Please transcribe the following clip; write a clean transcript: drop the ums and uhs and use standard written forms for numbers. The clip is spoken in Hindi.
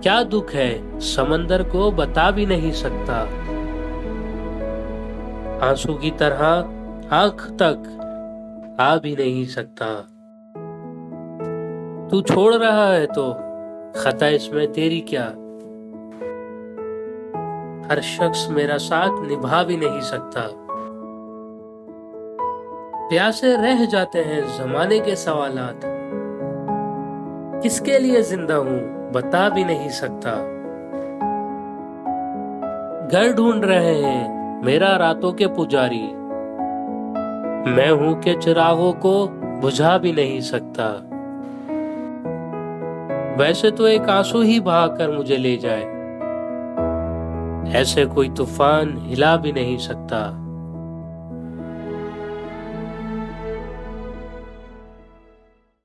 क्या दुख है समंदर को बता भी नहीं सकता। आंसू की तरह आंख तक आ भी नहीं सकता। तू छोड़ रहा है तो खता इसमें तेरी क्या। हर शख्स मेरा साथ निभा भी नहीं सकता। प्यासे रह जाते हैं जमाने के सवालात। किसके लिए जिंदा हूं बता भी नहीं सकता। घर ढूंढ रहे हैं मेरा रातों के पुजारी। मैं हूं के चिरागों को बुझा भी नहीं सकता। वैसे तो एक आंसू ही बहाकर मुझे ले जाए, ऐसे कोई तूफान हिला भी नहीं सकता।